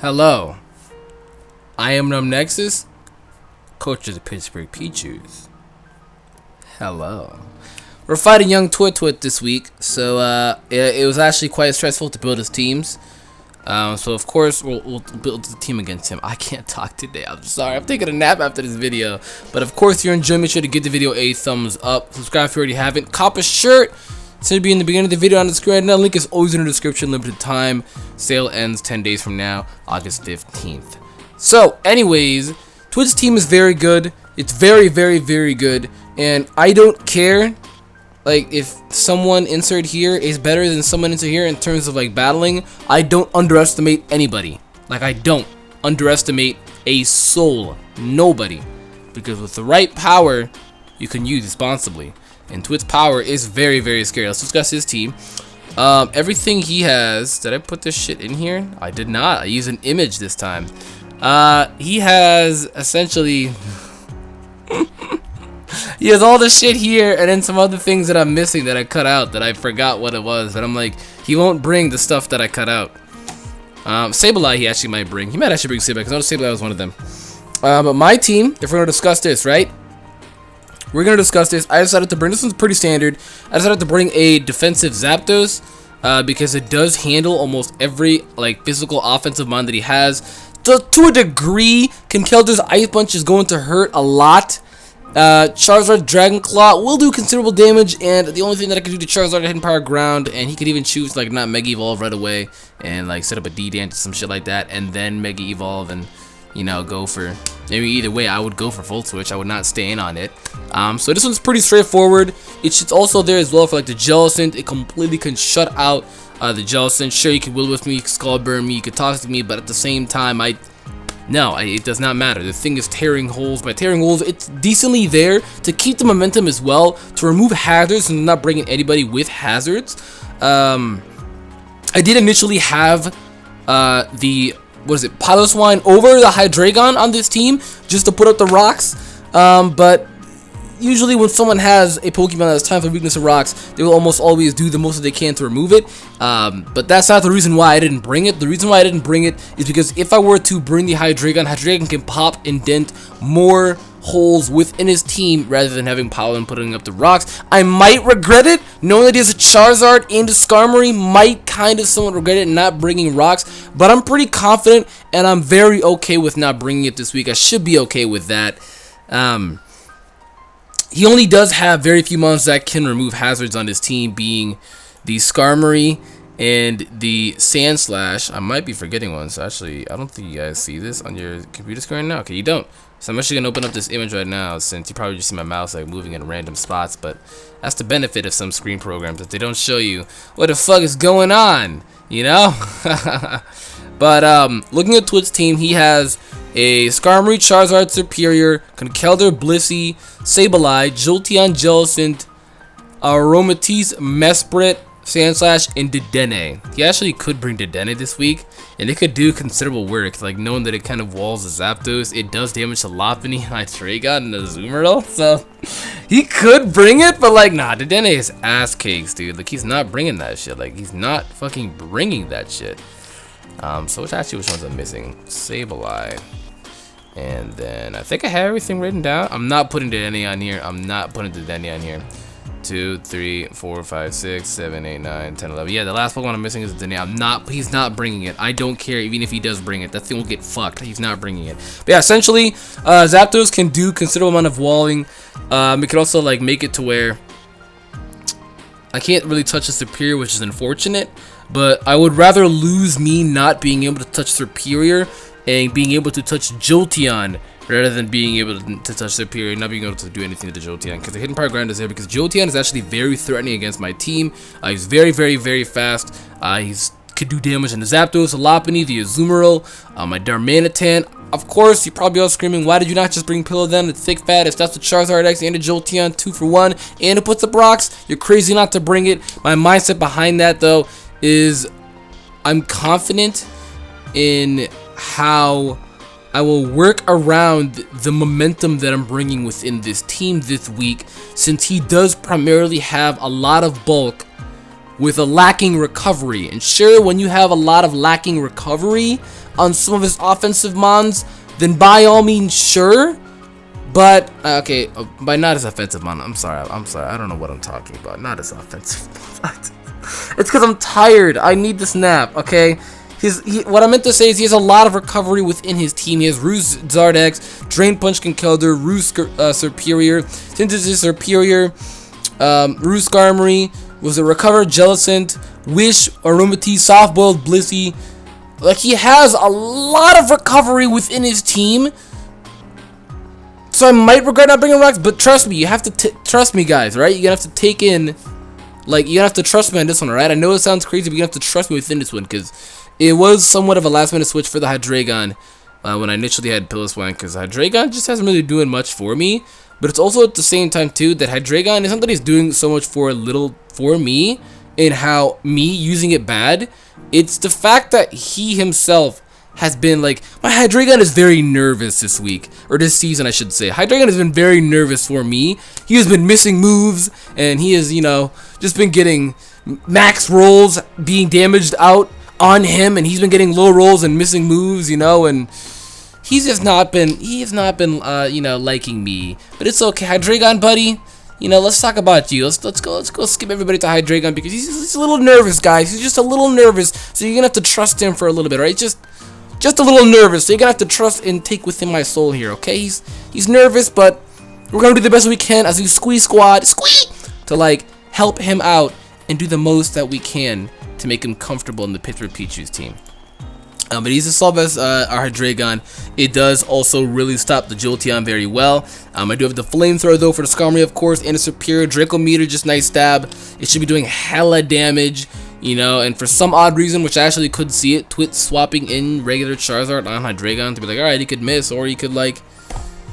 Hello, I am Numbnexus, coach of the Pittsburgh PICHUS. Hello. We're fighting young Twit this week, so it was actually quite stressful to build his teams. So of course we'll build the team against him. I can't talk today. I'm sorry. I'm taking a nap after this video. But of course, if you're enjoying, make sure to give the video a thumbs up. Subscribe if you already haven't. Cop a shirt. It's going to be in the beginning of the video on the screen. Now, link is always in the description. Limited time. Sale ends 10 days from now, August 15th. So, anyways, Twit's team is very good. It's very, very, very good. And I don't care, like, if someone insert here is better than someone insert here in terms of, like, battling. I don't underestimate anybody. Like, I don't underestimate a soul. Nobody. Because with the right power, you can use responsibly. And Twit's power is very, very scary. Let's discuss his team. Everything he has. Did I put this shit in here? I did not. I used an image this time. He has essentially he has all this shit here, and then some other things that I'm missing that I cut out that I forgot what it was. But I'm like, he won't bring the stuff that I cut out. Sableye he actually might bring. He might actually bring Sableye, because I know Sableye was one of them. But my team, if we're gonna discuss this, right? We're going to discuss this. I decided to bring, this one's pretty standard. I decided to bring a defensive Zapdos because it does handle almost every like physical offensive mon that he has. To a degree, Kinkeldur's Ice Punch is going to hurt a lot. Charizard Dragon Claw will do considerable damage, and the only thing that I can do to Charizard is Hidden Power Ground, and he could even choose like not Mega Evolve right away and like set up a D-Dance or some shit like that, and then Mega Evolve and, you know, go for, maybe either way I would go for Full Switch. I would not stay in on it. So this one's pretty straightforward. It's also there as well for like the Jellicent. It completely can shut out the Jellicent. Sure, you can Will with me, you can Skull Burn me, you can Toxic me, but at the same time, it does not matter. The thing is tearing holes. By tearing holes, it's decently there to keep the momentum as well, to remove hazards and not bringing anybody with hazards. I did initially have Piloswine over the Hydreigon on this team just to put up the rocks, but usually when someone has a Pokemon that has time for weakness of rocks, they will almost always do the most that they can to remove it. But that's not the reason why I didn't bring it. The reason why I didn't bring it is because if I were to bring the Hydreigon can pop and dent more holes within his team rather than having Pollen putting up the rocks. I might regret it. Knowing that he has a Charizard and a Skarmory, might kind of somewhat regret it not bringing rocks, but I'm pretty confident and I'm very okay with not bringing it this week. I should be okay with that. He only does have very few mons that can remove hazards on his team, being the Skarmory and the Sandslash. I might be forgetting one, so actually I don't think you guys see this on your computer screen now. Okay, you don't. So I'm actually gonna open up this image right now, since you probably just see my mouse like moving in random spots, but that's the benefit of some screen programs, that they don't show you what the fuck is going on, you know? But looking at Twit's team, he has a Skarmory, Charizard Superior, Conkeldurr, Blissey, Sableye, Jolteon, Jellicent, Aromatisse, Mesprit, Sandslash, and Dedenne. He actually could bring Dedenne this week, and it could do considerable work. Like, knowing that it kind of walls the Zapdos, it does damage to Lopunny, Hydreigon, and the Azumarill, so he could bring it, but like, nah, Dedenne is ass cakes, dude. Like, he's not bringing that shit. Like, he's not fucking bringing that shit. So which ones I'm missing? Sableye. And then I think I have everything written down. I'm not putting Dedenne on here. 2, 3, 4, 5, 6, 7, 8, 9, 10, 11. Yeah, the last Pokemon I'm missing is Dedenne. He's not bringing it. I don't care even if he does bring it. That thing will get fucked. He's not bringing it. But yeah, essentially, Zapdos can do considerable amount of walling. It can also like make it to where I can't really touch a Superior, which is unfortunate. But I would rather lose me not being able to touch Superior and being able to touch Jolteon rather than being able to touch Superior and not being able to do anything to the Jolteon, because the Hidden Power Ground is there, because Jolteon is actually very threatening against my team. He's very, very, very fast. He's could do damage on the Zapdos, the Lopunny, the Azumarill, my Darmanitan. Of course, you're probably all screaming, why did you not just bring Pillow then? It's thick fat, it's that's the Charizard X and the Jolteon 2 for 1, and it puts up rocks. You're crazy not to bring it. My mindset behind that, though, is I'm confident in how I will work around the momentum that I'm bringing within this team this week, since he does primarily have a lot of bulk with a lacking recovery. And sure, when you have a lot of lacking recovery on some of his offensive mons, then by all means, sure. But, okay, by not his offensive mon, I'm sorry, I don't know what I'm talking about. Not his offensive mon. It's because I'm tired. I need this nap, okay? What I meant to say is he has a lot of recovery within his team. He has Ruse Zardex, Drain Punch Conkeldurr, Ruse Superior, Synthesis Superior, Ruse Skarmory, was a Recover Jellicent, Wish, Aromatisse, Soft Boiled Blissey. Like, he has a lot of recovery within his team. So I might regret not bringing rocks, but trust me, you have to trust me, guys, right? You're gonna have to take in, like, you're gonna have to trust me on this one, alright? I know it sounds crazy, but you have to trust me within this one, because it was somewhat of a last-minute switch for the Hydreigon when I initially had PILOSWine, because Hydreigon just hasn't really doing much for me. But it's also at the same time, too, that Hydreigon isn't that he's doing so much for me, and how me using it bad. It's the fact that he himself has been like, my Hydreigon is very nervous this week, or this season I should say. Hydreigon has been very nervous for me. He has been missing moves, and he has, you know, just been getting max rolls being damaged out on him, and he's been getting low rolls and missing moves, you know, and he has not been, you know, liking me. But it's okay, Hydreigon buddy. You know, let's talk about you. Let's go skip everybody to Hydreigon, because he's a little nervous, guys. He's just a little nervous, so you're gonna have to trust him for a little bit, right? Just a little nervous, so you're gonna have to trust and take within my soul here, okay? He's nervous, but we're gonna do the best we can as we squeeze to like help him out and do the most that we can to make him comfortable in the Pittsburgh Pichus team. But he's as solve as our Hydreigon. It does also really stop the Jolteon very well. I do have the Flamethrower though for the Skarmory, of course, and a Superior Draco Meter, just nice stab. It should be doing hella damage, you know, and for some odd reason, which I actually could see it, Twit swapping in regular Charizard on Hydreigon to be like, alright, he could miss, or he could, like,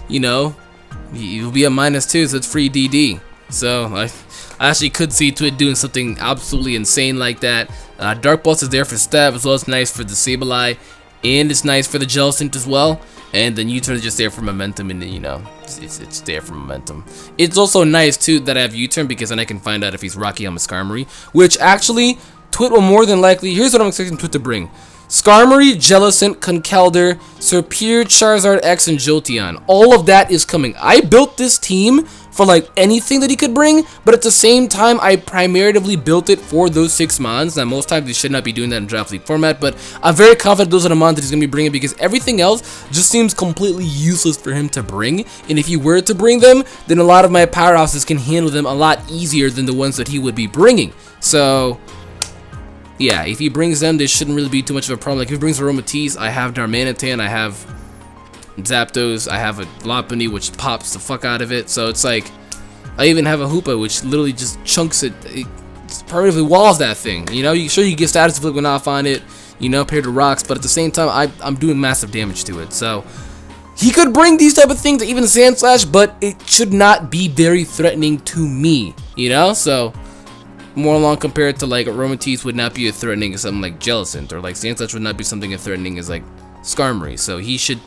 you know, he'll be a -2, so it's free DD. So I actually could see Twit doing something absolutely insane like that. Dark Pulse is there for stab, as well as nice for the Sableye, and it's nice for the Jellicent as well. And then U-turn is just there for momentum, and you know, it's there for momentum. It's also nice too that I have U-turn, because then I can find out if he's Rocky on my Skarmory, which actually Twit will more than likely. Here's what I'm expecting Twit to bring: Skarmory, Jellicent, Conkeldurr, Superior Charizard X, and Jolteon. All of that is coming. I built this team for like anything that he could bring, but at the same time, I primarily built it for those 6 mons. Now, most times he should not be doing that in Draft League format, but I'm very confident those are the mons that he's going to be bringing, because everything else just seems completely useless for him to bring. And if he were to bring them, then a lot of my powerhouses can handle them a lot easier than the ones that he would be bringing. So yeah, if he brings them, there shouldn't really be too much of a problem. Like if he brings Aromatisse, I have Darmanitan, I have Zapdos, I have a Lopunny, which pops the fuck out of it. So it's like, I even have a HYPUU, which literally just chunks it, it permanently walls that thing. You know, sure you get status flipping off on it, you know, paired to rocks, but at the same time, I'm doing massive damage to it. So he could bring these type of things, even Sand Slash, but it should not be very threatening to me, you know. So more along compared to like Aromatisse would not be as threatening as something like Jellicent, or like Sand Slash would not be something as threatening as like Skarmory. So he should,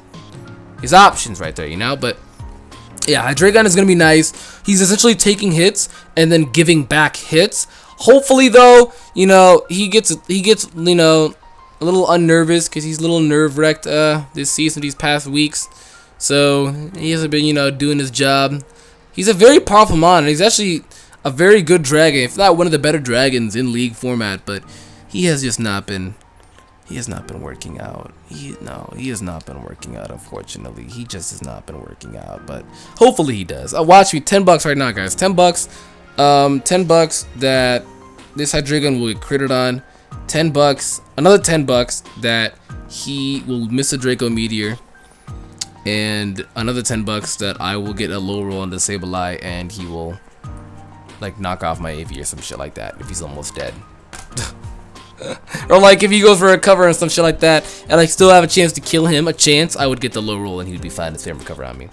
his options right there, you know. But yeah, Hydreigon is gonna be nice. He's essentially taking hits and then giving back hits. Hopefully though, you know, he gets you know, a little unnervous, because he's a little nerve-wrecked this season, these past weeks. So he hasn't been, you know, doing his job. He's a very powerful mon, and he's actually a very good dragon, if not one of the better dragons in League format. But he has just not been, he has not been working out. He has not been working out, unfortunately. He just has not been working out, but hopefully he does. Watch me, $10 right now, guys. $10. $10 that this Hydreigon will get critted on. $10, another $10 that he will miss a Draco Meteor, and another $10 that I will get a low roll on the Sableye, and he will like knock off my AV or some shit like that if he's almost dead. Or like if he goes for a cover and some shit like that, and I still have a chance to kill him, I would get the low roll and he would be fine to stay and recover on me,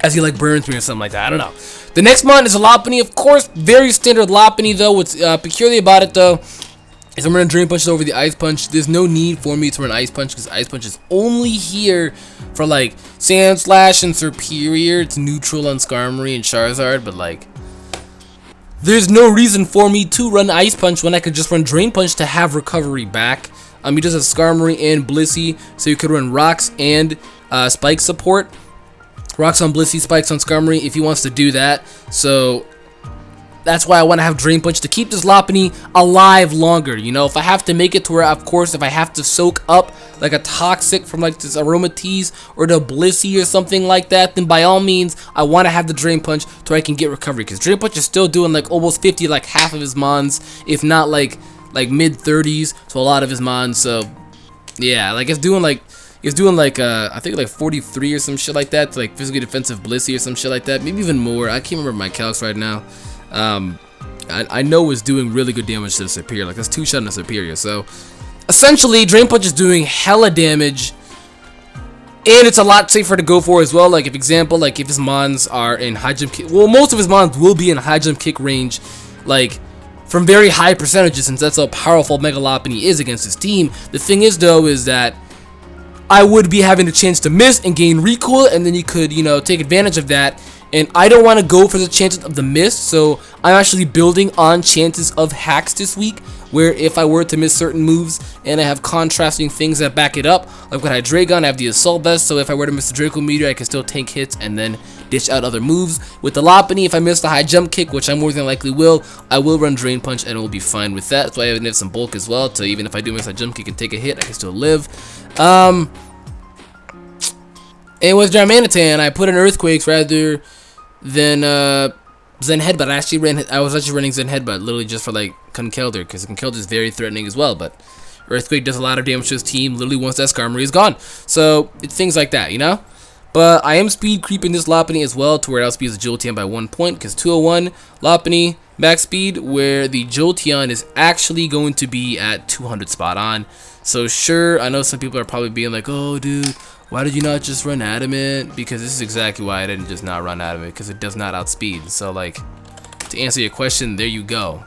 as he like burns me or something like that. I don't know. The next mon is a Lopunny, of course, very standard Lopunny though. What's peculiar about it though is I'm gonna Drain Punch over the Ice Punch. There's no need for me to run Ice Punch, because Ice Punch is only here for like Sand Slash and Superior. It's neutral on Skarmory and Charizard, but like there's no reason for me to run Ice Punch when I could just run Drain Punch to have recovery back. He does have Skarmory and Blissey, so you could run Rocks and Spike support. Rocks on Blissey, Spikes on Skarmory if he wants to do that. So that's why I want to have Drain Punch to keep this Lopunny alive longer. You know, if I have to make it to where, of course, if I have to soak up like a Toxic from like this Aromatisse or the Blissey or something like that, then by all means, I want to have the Drain Punch to where I can get recovery. Because Drain Punch is still doing like almost 50, like half of his mons, if not like mid 30s to a lot of his mons. So yeah, like it's doing like I think like 43 or some shit like that to like physically defensive Blissey or some shit like that, maybe even more. I can't remember my calcs right now. I know it's doing really good damage to the Superior. Like that's 2-shot on the Superior. So essentially, Drain Punch is doing hella damage, and it's a lot safer to go for as well. Like, if example, like if his mons are in high jump kick, well, most of his mons will be in high jump kick range, like from very high percentages, since that's how powerful Mega Lopunny is against his team. The thing is, though, is that I would be having the chance to miss and gain recoil, and then you could, you know, take advantage of that. And I don't want to go for the chances of the miss, so I'm actually building on chances of hacks this week, where if I were to miss certain moves and I have contrasting things that back it up, like with Hydreigon, I have the Assault Vest, so if I were to miss the Draco Meteor, I can still tank hits and then dish out other moves. With the Lopunny, if I miss the high jump kick, which I more than likely will, I will run Drain Punch and it will be fine with that. That's why I have some bulk as well, so even if I do miss a jump kick and take a hit, I can still live. And with Darmanitan, I put in Earthquakes rather than Zen Headbutt. I was actually running Zen Headbutt literally just for like Conkeldurr, because Conkeldurr is very threatening as well. But Earthquake does a lot of damage to his team literally once that Skarmory is gone. So it's things like that, you know. But I am speed creeping this Lopunny as well to where it outspeeds the Jolteon by 1 point, because 201 Lopunny max speed, where the Jolteon is actually going to be at 200 spot on. So sure, I know some people are probably being like, oh dude, why did you not just run Adamant? Because this is exactly why I didn't just not run Adamant, because it does not outspeed. So like, to answer your question, there you go.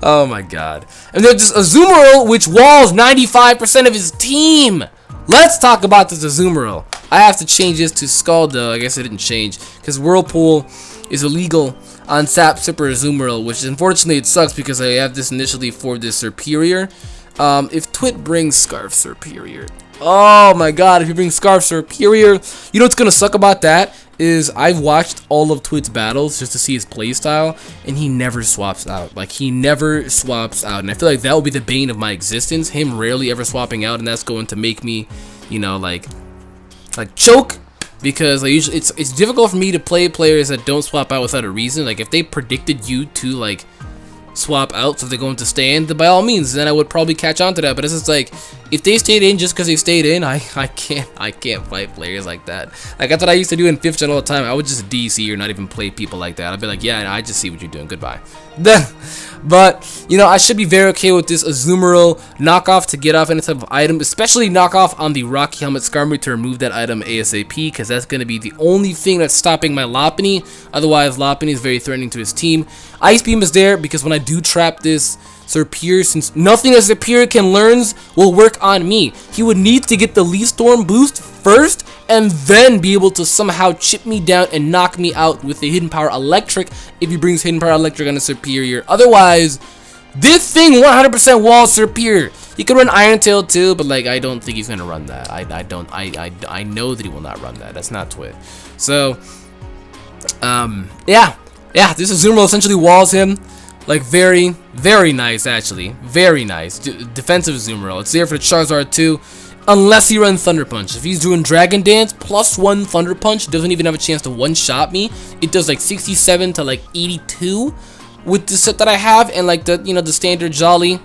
Oh my god. And there's this Azumarill, which walls 95% of his team. Let's talk about this Azumarill. I have to change this to Scald though. I guess it didn't change, because Whirlpool is illegal on Sap Sipper Azumarill, which unfortunately it sucks because I have this initially for this Superior. If Twit brings Scarf Superior, oh my god, if you bring Scarf Superior, you know what's gonna suck about that is I've watched all of Twit's battles just to see his playstyle, and he never swaps out. Like, he never swaps out, and I feel like that will be the bane of my existence, him rarely ever swapping out, and that's going to make me, you know, like choke, because like, usually it's difficult for me to play players that don't swap out without a reason. Like, if they predicted you to like swap out, so they're going to stay in, then by all means, then I would probably catch on to that. But it's just like, if they stayed in just because they stayed in, I can't fight players like that. Like, that's what I used to do in 5th gen all the time. I would just DC or not even play people like that. I'd be like, yeah, I just see what you're doing, goodbye. But you know, I should be very okay with this Azumarill knockoff to get off any type of item, especially knockoff on the Rocky Helmet Skarmory to remove that item ASAP, because that's going to be the only thing that's stopping my Lopunny. Otherwise, Lopunny is very threatening to his team. Ice Beam is there because when I do trap this Serperior, since nothing that Serperior can learn will work on me, he would need to get the Leaf Storm boost first and then be able to somehow chip me down and knock me out with the Hidden Power Electric if he brings Hidden Power Electric on a Serperior. Otherwise, this thing 100% walls Serperior. He could run Iron Tail too, but like, I don't think he's gonna run that. I know that he will not run that. That's not Twit. So yeah, this Azumarill essentially walls him. Like, very, very nice, actually. Very nice. Defensive Azumarill. It's there for the Charizard too, unless he runs Thunder Punch. If he's doing Dragon Dance, +1 Thunder Punch, doesn't even have a chance to one-shot me. It does like 67 to like 82 with the set that I have, and like the, you know, the standard Jolly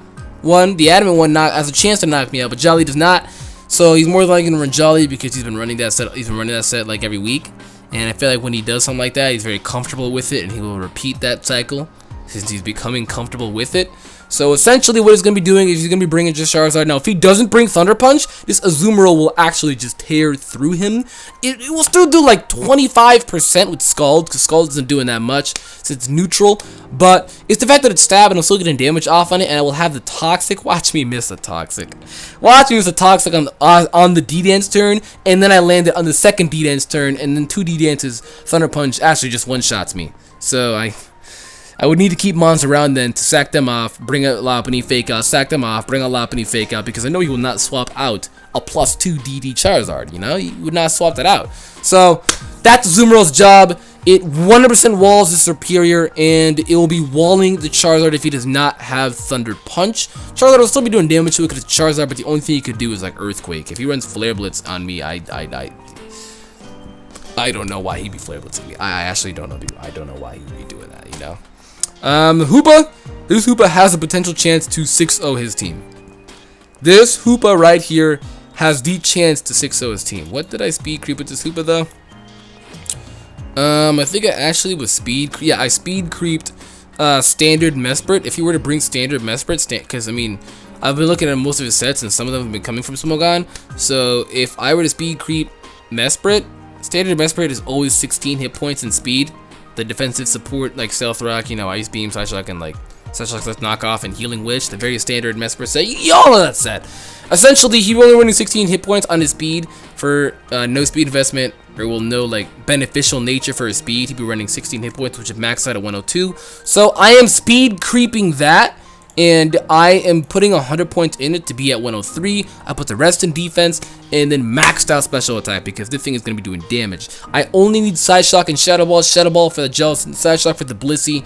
one, the Adamant one has a chance to knock me out, but Jolly does not. So he's more likely gonna run Jolly because he's been running that set. He's been running that set like every week, and I feel like when he does something like that, he's very comfortable with it, and he will repeat that cycle since he's becoming comfortable with it. So essentially what he's going to be doing is he's going to be bringing just Charizard. Now if he doesn't bring Thunder Punch, this Azumarill will actually just tear through him. It will still do like 25% with Scald, because Scald isn't doing that much since it's neutral. But it's the fact that it's stab and I'm still getting damage off on it, and I will have the Toxic. Watch me miss a Toxic. Watch me miss a Toxic on the D-Dance turn, and then I land it on the second D-Dance turn, and then 2 D-Dances, Thunder Punch actually just one-shots me. So I would need to keep mons around then to sack them off, bring a Lopunny Fake Out, sack them off, bring a Lopunny Fake Out, because I know he will not swap out a +2 DD Charizard, you know? He would not swap that out. So, that's Azumarill's job. It 100% walls the Superior, and it will be walling the Charizard if he does not have Thunder Punch. Charizard will still be doing damage to it because it's Charizard, but the only thing he could do is like Earthquake. If he runs Flare Blitz on me, I don't know why he'd be Flare Blitzing me. I actually don't know. I don't know why he would be doing that, you know? Hoopa. This Hoopa has a potential chance to 6-0 his team. This Hoopa right here has the chance to 6-0 his team. What did I speed creep with this Hoopa though? I think I actually was I speed creeped Standard Mesprit. If you were to bring Standard Mesprit, because I mean, I've been looking at most of his sets and some of them have been coming from Smogon. So if I were to speed creep Mesprit, Standard Mesprit is always 16 hit points in speed. The defensive support like Stealth Rock, you know, Ice Beam, Side Shock, and like Side Shock Knockoff and Healing Witch, the very standard Mesprit set. Y'all know that set. Essentially, he will only running 16 hit points on his speed for no speed investment, or will no like beneficial nature for his speed. He'd be running 16 hit points, which is maxed out at 102. So I am speed creeping that, and I am putting 100 points in it to be at 103. I put the rest in defense, and then maxed out special attack because this thing is going to be doing damage. I only need Side Shock and Shadow Ball. Shadow Ball for the Jellicent, Side Shock for the Blissey,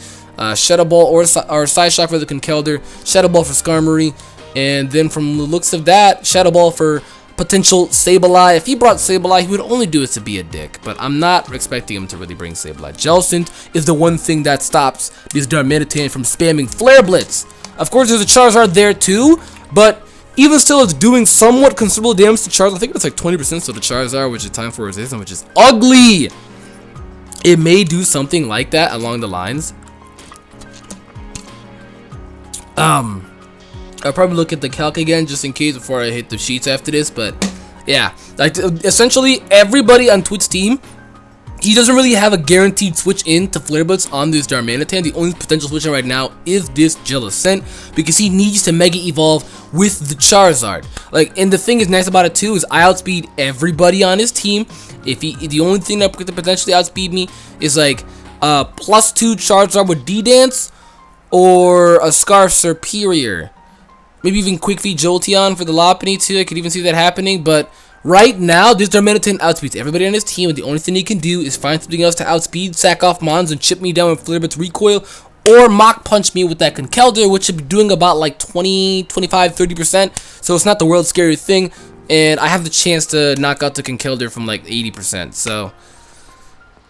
Shadow Ball or Side Shock for the Conkeldurr, Shadow Ball for Skarmory, and then from the looks of that, Shadow Ball for potential Sableye. If he brought Sableye, he would only do it to be a dick, but I'm not expecting him to really bring Sableye. Jellicent is the one thing that stops this Darmanitan from spamming Flare Blitz. Of course, there's a Charizard there too, but even still, it's doing somewhat considerable damage to Charizard. I think it's like 20% to the Charizard, which is time for resistance, which is ugly. It may do something like that along the lines. I'll probably look at the calc again just in case before I hit the sheets after this, but yeah, like essentially everybody on Twit's team, he doesn't really have a guaranteed switch in to Flare Blitz on this Darmanitan. The only potential switch in right now is this Jellicent, because he needs to Mega Evolve with the Charizard. Like, and the thing is nice about it too is I outspeed everybody on his team. If the only thing that could potentially outspeed me is like +2 Charizard with D-Dance or a Scarf Superior. Maybe even Quick Feet Jolteon for the Lopunny too. I could even see that happening, but right now, this Darmanitan outspeeds everybody on his team, and the only thing he can do is find something else to outspeed, sack off Mons, and chip me down with Flare Blitz Recoil, or Mach Punch me with that Conkeldurr, which should be doing about like 20, 25, 30%, so it's not the world's scariest thing, and I have the chance to knock out the Conkeldurr from like 80%, so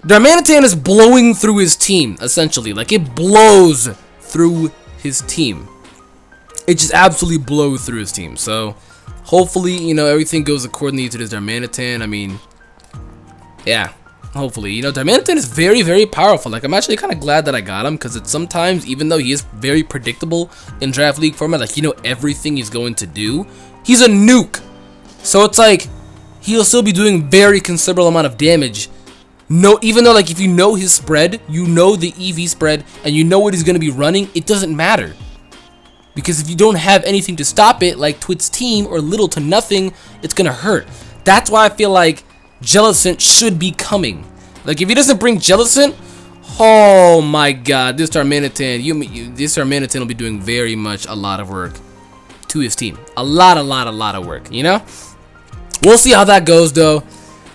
Darmanitan is blowing through his team, essentially. Like, it blows through his team. It just absolutely blows through his team, so hopefully, you know, everything goes accordingly to this Darmanitan. I mean, yeah, hopefully. You know, Darmanitan is very, very powerful. Like, I'm actually kind of glad that I got him, because it's sometimes, even though he is very predictable in Draft League format, like, you know everything he's going to do, he's a nuke. So it's like, he'll still be doing very considerable amount of damage. No, even though, like, if you know his spread, you know the EV spread, and you know what he's going to be running, it doesn't matter. Because if you don't have anything to stop it, like Twit's team, or little to nothing, it's going to hurt. That's why I feel like Jellicent should be coming. Like, if he doesn't bring Jellicent, oh my god, this Darmanitan will be doing very much a lot of work to his team. A lot of work, you know? We'll see how that goes, though.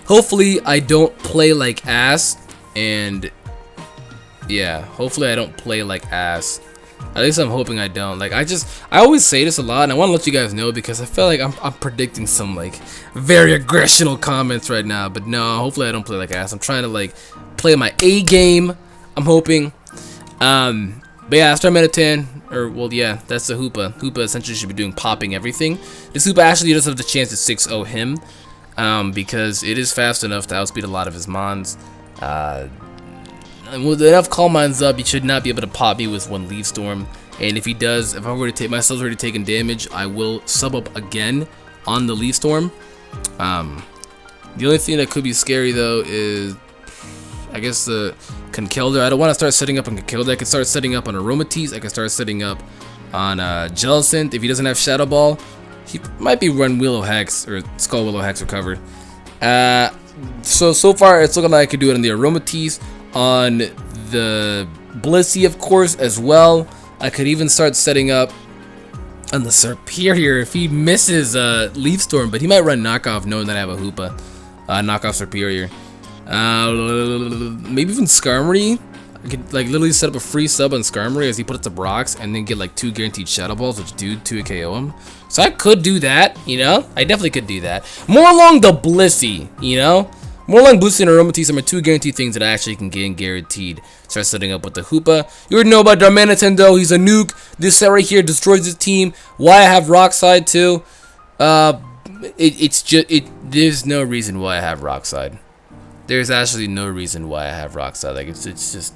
Hopefully, I don't play like ass, and yeah, hopefully I don't play like ass. At least I'm hoping I don't. Like, I always say this a lot, and I want to let you guys know because I feel like I'm predicting some, like, very aggressional comments right now. But no, hopefully I don't play like ass. I'm trying to, like, play my A game, I'm hoping. But yeah, Darmanitan, or, well, yeah, that's the Hoopa. Hoopa essentially should be doing popping everything. This Hoopa actually does have the chance to 6-0 him, because it is fast enough to outspeed a lot of his Mons. And with enough Calm Minds up, you should not be able to pop me with one Leaf Storm. And if he does, if I'm already take myself's already taking damage, I will sub up again on the Leaf Storm. The only thing that could be scary though is, I guess, the Conkeldurr. I don't want to start setting up on Conkeldurr. I can start setting up on Aromatisse. I can start setting up on Jellicent. If he doesn't have Shadow Ball, he might be run Willow Hex or Skull Willow Hex recovered. So far it's looking like I could do it on the Aromatisse, on the Blissey of course as well. I could even start setting up on the Serperior if he misses Leaf Storm, but he might run knockoff knowing that I have a Hoopa. Knockoff Serperior. Maybe even Skarmory. I could like literally set up a free sub on Skarmory as he puts up rocks and then get like 2 guaranteed Shadow Balls, which do 2 KO him. So I could do that, you know? I definitely could do that. More along the Blissey, you know? More along Blissey and Aromatisse are my 2 guaranteed things that I actually can get guaranteed. Start setting up with the Hoopa. You already know about Darmanitan though. He's a nuke. This set right here destroys his team. Why I have Rock Slide too? There's no reason why I have Rock Slide. There's actually no reason why I have Rock Slide. Like it's just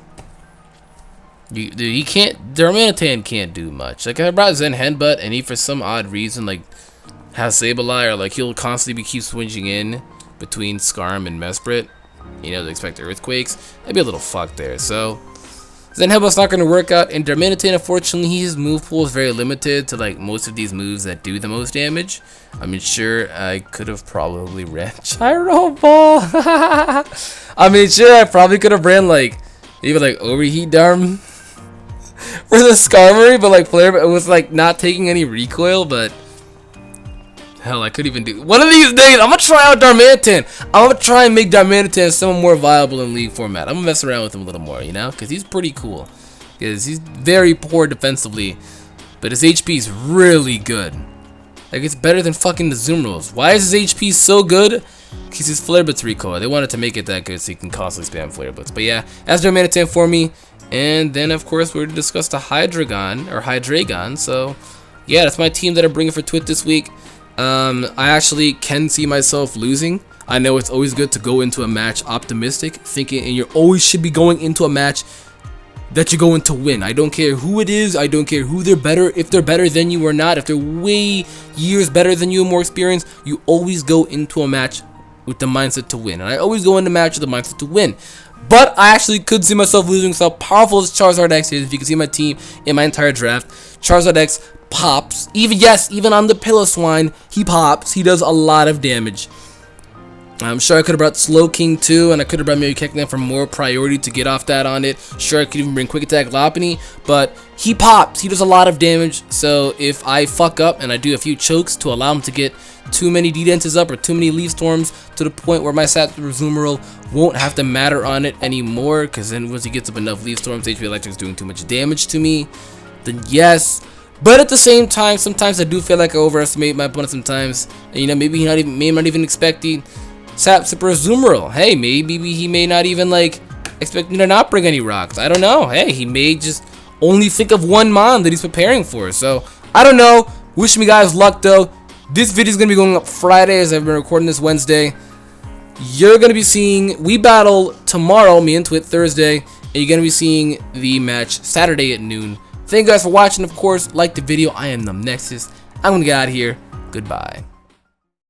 he can't. Darmanitan can't do much. Like I brought Zen Headbutt and he for some odd reason like has Sableye, or like he'll constantly keep switching in between Skarm and Mesprit. You know, to expect earthquakes. I'd be a little fucked there. So Zen Headbutt's not going to work out. And Darmanitan, unfortunately, his move pool is very limited to like most of these moves that do the most damage. I mean, sure, I could have probably ran Gyro Ball. I mean, sure, I probably could have ran like even like Overheat Darm for the Skarmory, but like Flare was like not taking any recoil. But hell, I could even do one of these days. I'm gonna try out Darmanitan. I'm gonna try and make Darmanitan somewhat more viable in League format. I'm gonna mess around with him a little more, you know, because he's pretty cool. Because he's very poor defensively, but his HP is really good. Like it's better than fucking the Zoomrolls. Why is his HP so good? Because his Flare Blitz recoil. They wanted to make it that good so he can constantly spam Flare Blitz. But yeah, that's Darmanitan for me. And then of course we're to discuss the Hydreigon. So yeah, that's my team that I'm bringing for Twit this week. I actually can see myself losing. I know it's always good to go into a match optimistic, thinking, and you always should be going into a match that you're going to win. I don't care who it is. I don't care who they're better. If they're better than you or not, if they're way years better than you and more experience, you always go into a match with the mindset to win. And I always go into a match with the mindset to win. But I actually could see myself losing. So powerful as Charizard X is, if you can see my team in my entire draft, Charizard X pops. Even on the Piloswine, he pops. He does a lot of damage. I'm sure I could have brought Slowking too, and I could have brought maybe Kecleon for more priority to get off that on it. Sure, I could even bring Quick Attack Lopunny, but he pops. He does a lot of damage. So if I fuck up and I do a few chokes to allow him to get too many D-Denses up or too many Leaf Storms to the point where my Zoomerl won't have to matter on it anymore, because then once he gets up enough Leaf Storms, HP Electric's doing too much damage to me, then yes. But at the same time, sometimes I do feel like I overestimate my opponent sometimes. And, you know, maybe he's not even expecting Sap Super Zoomerl. Hey, maybe he may not even like expect me to not bring any rocks. I don't know. Hey, he may just only think of one mon that he's preparing for. So I don't know. Wish me guys luck though. This video is gonna be going up Friday as I've been recording this Wednesday. You're gonna be seeing we battle tomorrow, me and Twit Thursday, and you're gonna be seeing the match Saturday at noon. Thank you guys for watching. Of course, like the video. I am Numbnexus. I'm gonna get out of here. Goodbye.